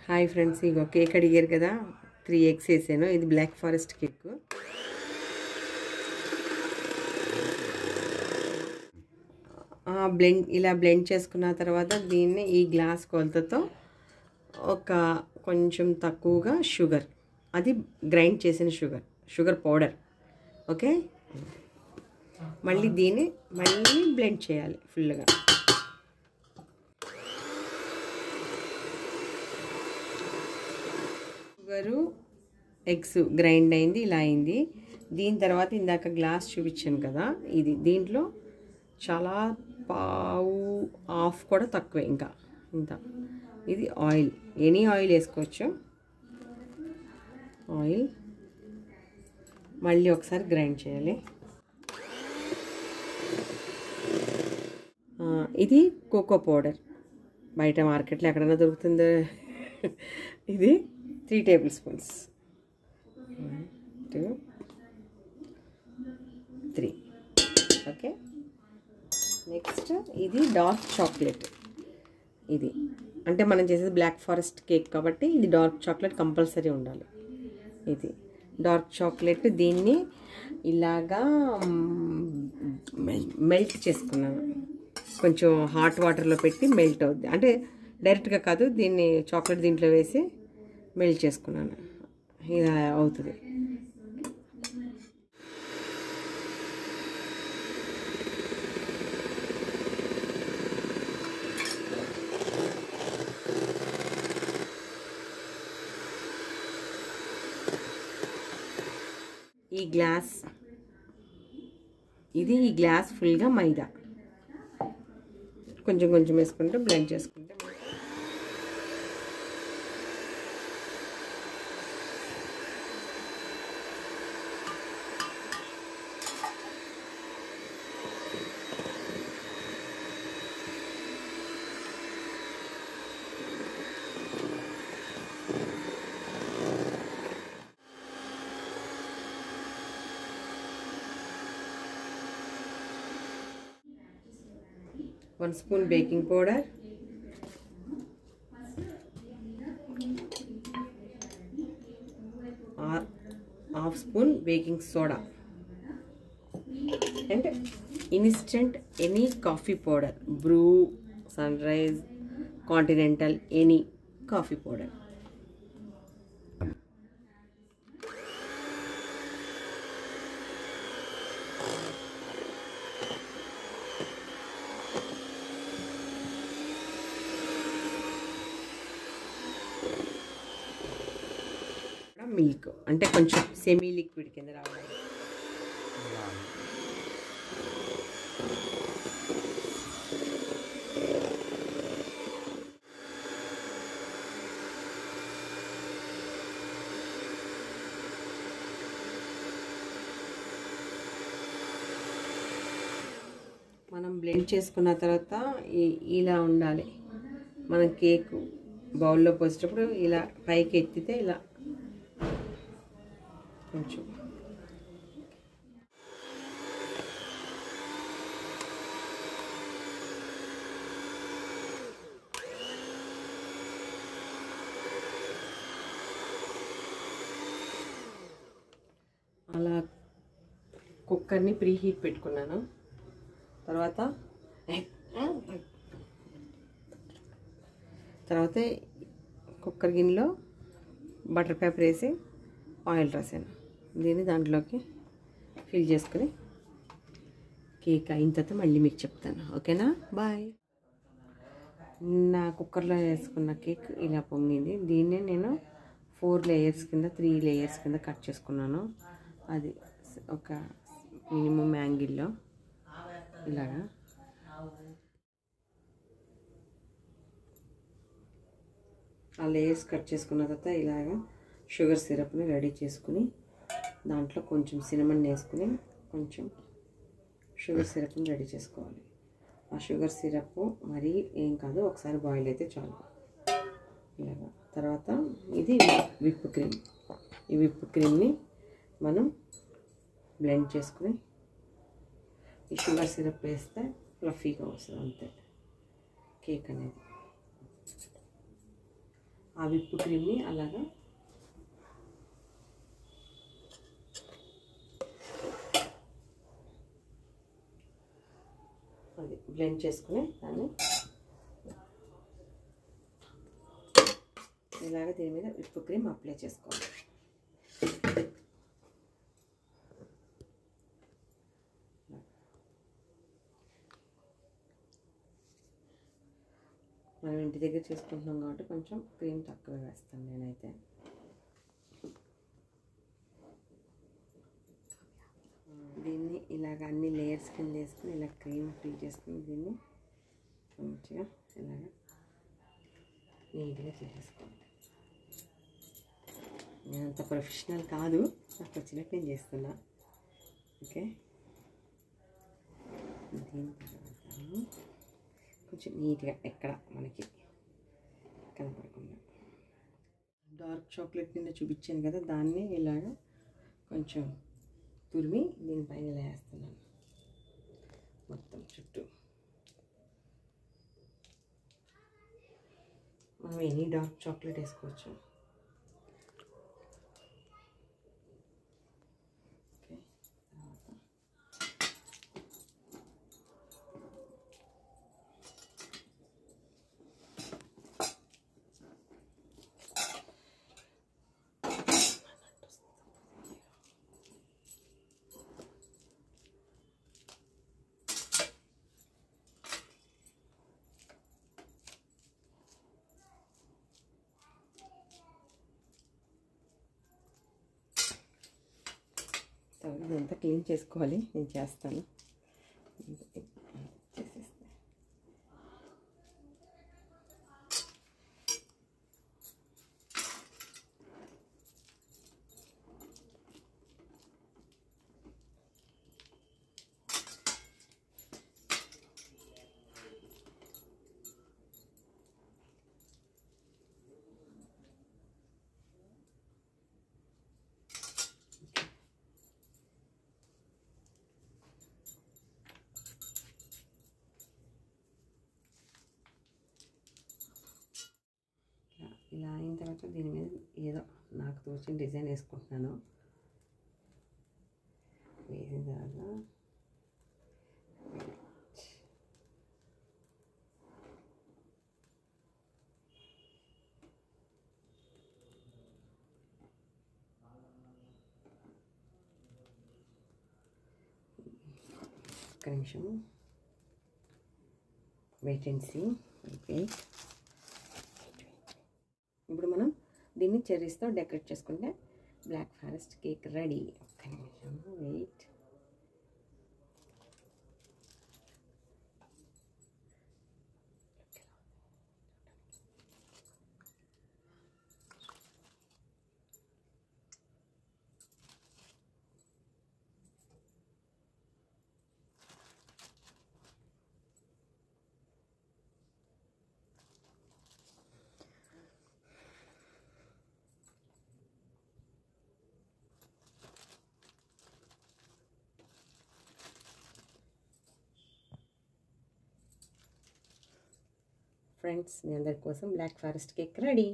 Hi friends, ఇగో cake అడిగారు కదా, 3 eggs వేసాను. ఇది బ్లాక్ ఫారెస్ట్ కేక్. ఇలా బ్లెండ్ చేసుకున్న తర్వాత దీన్ని ఈ గ్లాస్ కొలతతో కొంచెం తక్కువగా షుగర్, అది గ్రైండ్ చేసిన షుగర్ పౌడర్. ఓకే, దీన్ని మళ్ళీ బ్లెండ్ చేయాలి ఫుల్గా. షుగరు, ఎగ్స్ గ్రైండ్ అయింది, ఇలా అయింది. దీని తర్వాత ఇందాక గ్లాస్ చూపించాను కదా, దీంట్లో చాలా హాఫ్ కూడా తక్కువే, ఇంకా ఇంత. ఇది ఆయిల్, ఎనీ ఆయిల్ వేసుకోవచ్చు. ఆయిల్ మళ్ళీ ఒకసారి గ్రైండ్ చేయాలి. ఇది కోకో పౌడర్, బయట మార్కెట్లో ఎక్కడైనా దొరుకుతుందో. ఇది 3 tablespoons. 1 2 3. ఓకే, నెక్స్ట్ ఇది డార్క్ చాక్లెట్. ఇది అంటే మనం చేసేది బ్లాక్ ఫారెస్ట్ కేక్ కాబట్టి ఇది డార్క్ చాక్లెట్ కంపల్సరీ ఉండాలి. ఇది డార్క్ చాక్లెట్, దీన్ని ఇలాగా మెల్ట్ చేసుకున్నాను. కొంచెం హాట్ వాటర్లో పెట్టి మెల్ట్ అవుద్ది, అంటే డైరెక్ట్గా కాదు, దీన్ని చాక్లెట్ దీంట్లో వేసి మెల్ట్ చేసుకున్నాను. ఇలా అవుతుంది. ఈ గ్లాస్ ఫుల్గా మైదా కొంచెం కొంచెం వేసుకుంటే బ్లెండ్ చేసుకుంటే one spoon baking powder, or half spoon baking soda, and instant any coffee powder, brew, sunrise, continental, any coffee powder. Milk అంటే కొంచెం సెమీ లిక్విడ్ కింద రావాలి. మనం బ్లెండ్ చేసుకున్న తర్వాత ఇలా ఉండాలి. మనం కేక్ బౌల్లో పోసేటప్పుడు ఇలా పైకి ఎత్తితే ఇలా కొంచెం అలా కుక్కర్ని ప్రీ హీట్ పెట్టుకున్నాను. తర్వాత కుక్కర్ గిన్నెలో బటర్ పేపర్ వేసి ఆయిల్ రాసాను. దీన్ని దాంట్లోకి ఫిల్ చేసుకుని కేక్ అయిన తర్వాత మళ్ళీ మీకు చెప్తాను. ఓకేనా, బాయ్. నా కుక్కర్లో వేసుకున్న కేక్ ఇలా పొంగింది. దీన్నే నేను 4 layers కింద 3 layers కింద కట్ చేసుకున్నాను. అది ఒక మినిమం యాంగిల్లో ఇలాగా. ఆ లేయర్స్ కట్ చేసుకున్న తర్వాత ఇలాగా షుగర్ సిరప్ని రెడీ చేసుకుని దాంట్లో కొంచెం సినమన్ వేసుకుని కొంచెం షుగర్ సిరప్ని రెడీ చేసుకోవాలి. ఆ షుగర్ సిరప్ మరీ ఏం కాదు, ఒకసారి బాయిల్ అయితే చాలు. ఇలాగా తర్వాత ఇది విప్ క్రీమ్. ఈ విప్ క్రీమ్ని మనం బ్లెండ్ చేసుకుని ఈ షుగర్ సిరప్ వేస్తే ఫ్లఫీగా వస్తుంది, అంతే కేక్ అనేది. ఆ విప్ క్రీమ్ని అలాగా అది బ్లెండ్ చేసుకుని దాన్ని ఇలాగ దీని మీద విప్ క్రీమ్ అప్లై చేసుకోవాలి. మనం ఇంటి దగ్గర చేసుకుంటున్నాం కాబట్టి కొంచెం క్రీమ్ తక్కువ వేస్తాను నేనైతే. దీన్ని ఇలాగ అన్ని లేయర్స్ కింద వేసుకుని ఇలా క్రీమ్ ఫిల్ చేసుకుని దీన్ని మంచిగా ఇలాగ నీట్గా చేసేసుకోవాలి. నేను అంత ప్రొఫెషనల్ కాదు, నాకు వచ్చినట్టు నేను చేస్తున్నా. ఓకే, దీని తర్వాత కొంచెం నీట్గా ఎక్కడ మనకి కనపడకుండా డార్క్ చాక్లెట్ నిన్న చూపించాను కదా, దాన్ని ఇలాగ కొంచెం తురిమి దీనిపైన ఇలా వేస్తున్నాను మొత్తం చుట్టూ. మనం ఎనీ డార్క్ చాక్లెట్ వేసుకోవచ్చు. ఓకే, ఇదంతా క్లీన్ చేసుకోవాలి, నేను చేస్తాను. చేసేస్తే ఇలా అయిన తర్వాత దీని మీద ఏదో నాకు తోచిన డిజైన్ వేసుకుంటున్నాను. వేసిన తర్వాత ఒక్క నిమిషం వెయిట్ అండ్ సీ. వెయిట్. ఇప్పుడు మనం దీన్ని చెర్రీస్తో డెకరేట్ చేసుకుంటే బ్లాక్ ఫారెస్ట్ కేక్ రెడీ. ఒక్క నిమిషం వెయిట్. ఫ్రెండ్స్, మీ అందరి కోసం బ్లాక్ ఫారెస్ట్ కేక్ రెడీ.